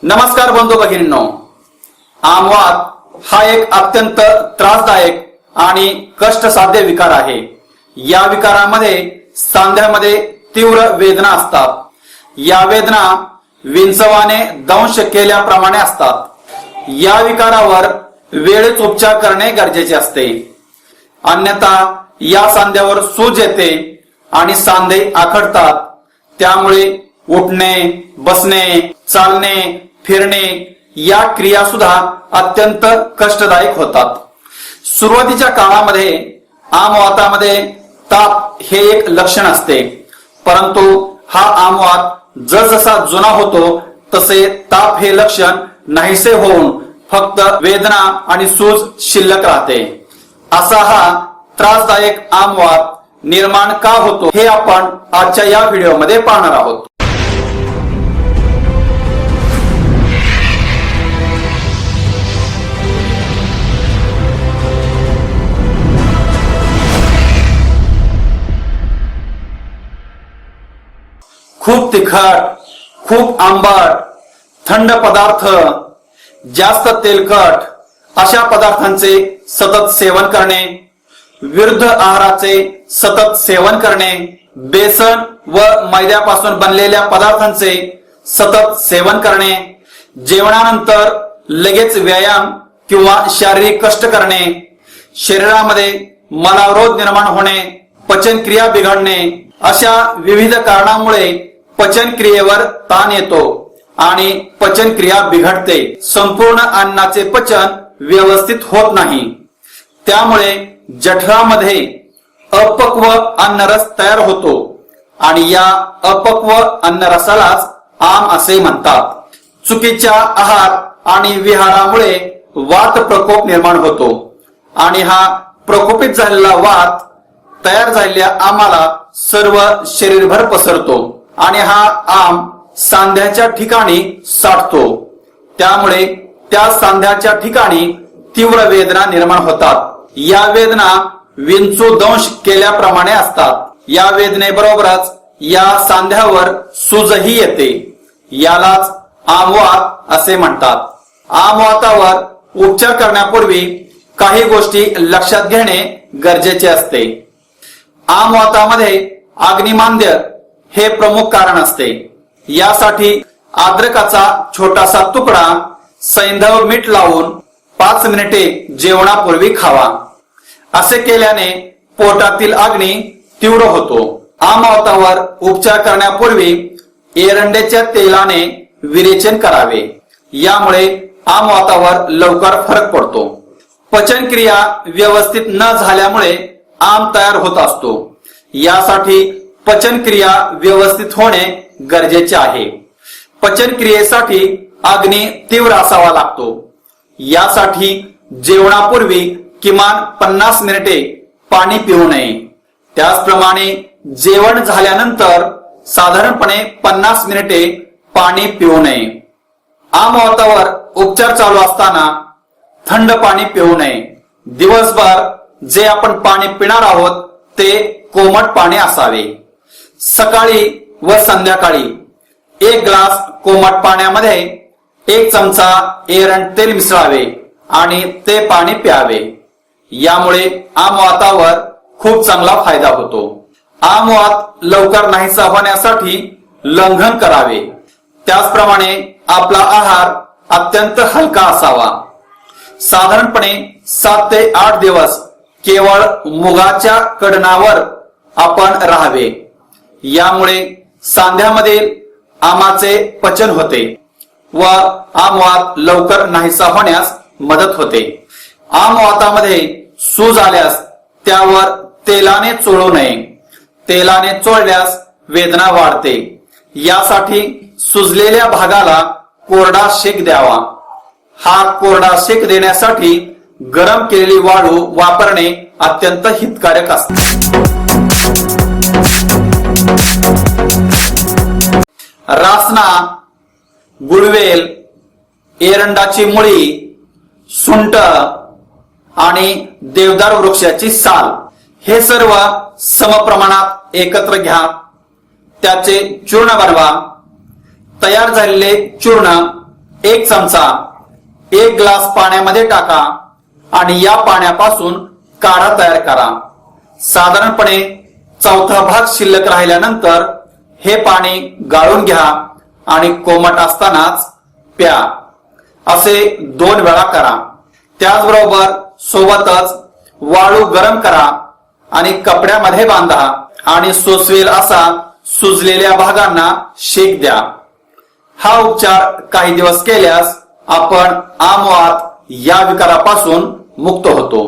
नमस्कार बंधू भगिनींनो, आमवात हा एक अत्यंत त्रासदायक आणि कष्टसाध्य विकार आहे। या विकारामध्ये सांध्यामध्ये तीव्र वेदना असतात। या वेदना विंचवाने दंश केल्याप्रमाणे असतात। या विकारावर वेळेत उपचार करणे गरजेचे असते, अन्यथा या सांध्यावर सूज येते आणि सांधे आखडतात। त्यामुळे उठणे, बसणे, चालणे, फिरणे या क्रिया सुद्धा अत्यंत कष्टदायक होतात। सुरुवातीच्या काळामध्ये आमवातामध्ये ताप हे एक लक्षण असते, परंतु हा आमवात जसजसा जुना होतो तसे ताप हे लक्षण नाहीसे होऊन फक्त वेदना आणि सूज शिल्लक राहते। असा हा त्रासदायक आमवात निर्माण का होतो हे आपण आजच्या या व्हिडिओमध्ये पाहणार आहोत। खूप तिखट, खूप आंबट, थंड पदार्थ, जास्त तेलकट अशा पदार्थांचे सतत सेवन करणे, विरुद्ध आहाराचे सतत सेवन करणे, बेसन व मैद्यापासून बनलेल्या पदार्थांचे सतत सेवन करणे, जेवणानंतर लगेच व्यायाम किंवा शारीरिक कष्ट करणे, शरीरामध्ये मलावरोध निर्माण होणे, पचनक्रिया बिघडणे अशा विविध कारणांमुळे पचनक्रियेवर ताण येतो आणि पचनक्रिया बिघडते। संपूर्ण अन्नाचे पचन व्यवस्थित होत नाही, त्यामुळे जठरामध्ये अपक्व अन्नरस तयार होतो आणि या अपक्व अन्नरसालाच आम असे म्हणतात। चुकीच्या आहार आणि विहारामुळे वात प्रकोप निर्माण होतो आणि हा प्रकोपित झालेला वात तयार झालेल्या आमाला सर्व शरीरभर पसरतो आणि हा आम सांध्याच्या ठिकाणी साठतो। त्यामुळे त्या सांध्याच्या ठिकाणी तीव्र वेदना निर्माण होतात। या वेदना विंचू दंश केल्याप्रमाणे असतात। या वेदनेबरोबरच या सांध्यावर सूजही येते। यालाच आमवात असे म्हणतात। आमवातावर उपचार करण्यापूर्वी काही गोष्टी लक्षात घेणे गरजेचे असते। आमवातामध्ये अग्निमांद्य हे प्रमुख कारण असते। यासाठी अद्रकाचा छोटासा तुकडा सैंधव मीठ लावून 5 मिनिटे जेवणापूर्वी खावा। असे केल्याने पोटातील अग्नी तीव्र होतो। आमवातावर उपचार करण्यापूर्वी एरंड्याच्या तेलाने विरेचन करावे, यामुळे आमवातावर लवकर फरक पडतो। पचनक्रिया व्यवस्थित न झाल्यामुळे आम तयार होत असतो। यासाठी पचनक्रिया व्यवस्थित होणे गरजेचे आहे। पचनक्रियेसाठी अग्नी तीव्र असावा लागतो। यासाठी जेवणापूर्वी किमान 50 मिनिटे पाणी पिऊ नये। त्याचप्रमाणे जेवण झाल्यानंतर साधारणपणे 50 मिनिटे पाणी पिऊ नये। आमवातावर उपचार चालू असताना थंड पाणी पिऊ नये। दिवसभर जे आपण पाणी पिणार आहोत ते कोमट पाणी असावे। सकाळी व संध्याकाळी 1 ग्लास कोमट पाण्यामध्ये 1 चमचा एरंड तेल मिसळावे आणि ते पाणी प्यावे। यामुळे आमवातावर खूप चांगला फायदा होतो। आमवात लवकर नाहीसा होण्यासाठी लंघन करावे। त्याचप्रमाणे आपला आहार अत्यंत हलका असावा। साधारणपणे 7 ते 8 दिवस केवळ मुगाच्या कडणावर आपण राहावे। यामुळे सांध्यामधील आमाचे पचन होते व आमवात लवकर नाहीसा होण्यास मदत होते। आमवातामध्ये सूज आल्यास त्यावर तेलाने चोळू नये। तेलाने चोळल्यास वेदना वाढते। यासाठी सुजलेल्या भागाला कोरडा शेक द्यावा। हा कोरडा शेक देण्यासाठी गरम केलेली वाळू वापरणे अत्यंत हितकारक असते। रासना, गुळवेल, एरंडाची मुळी, सुंठ आणि देवदार वृक्षाची साल हे सर्व समप्रमाणात एकत्र घ्या। त्याचे चूर्ण बनवा। तयार झालेले चूर्ण 1 चमचा 1 ग्लास पाण्यामध्ये टाका आणि या पाण्यापासून काढा तयार करा. साधारणपणे चौथा भाग शिल्लक राहिल्यानंतर हे पाणी गाळून घ्या आणि कोमट असतानाच प्या. असे 2 वेळा करा. त्याचबरोबर सोबतच वाळू गरम करा आणि कपड्यामध्ये बांधा आणि सोसवेल असा सुजलेल्या भागांना शेक द्या. हा उपचार काही दिवस केल्यास आपण आमवात या विकारापासून मुक्त होतो.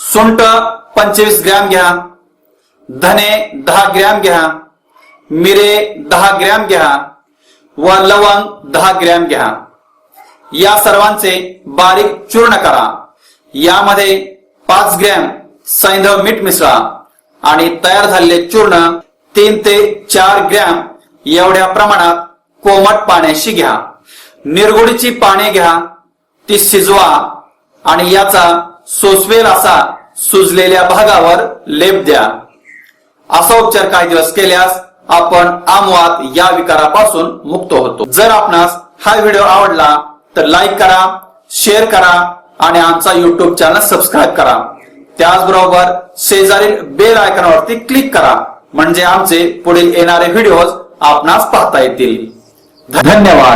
सुंठ 25 ग्रॅम घ्या, धने 10 ग्रॅम घ्या, मिरे 10 ग्रॅम घ्या व लवंग 10 ग्रॅम घ्या. या सर्वांचे बारीक चूर्ण करा. यामध्ये 5 ग्रॅम सैंधव मीठ मिसळा आणि तयार झालेले चूर्ण 3 ते 4 ग्रॅम एवढ्या प्रमाणात कोमट पाण्याशी घ्या. निरगुडीची पाने घ्या, ती शिजवा आणि याचा सोसवेल असा सुजलेल्या भागावर लेप द्या. असा उपचार काही दिवस केल्यास आपण आमवात या विकारापासून मुक्त होतो. जर आपणास हा व्हिडिओ आवडला तर लाईक करा, शेअर करा आणि आमचा YouTube चॅनल सबस्क्राईब करा. त्याचबरोबर शेजारील बेल आयकॉनवरती क्लिक करा म्हणजे आमचे पुढील येणारे व्हिडिओज आपणास पाहता येतील. धन्यवाद.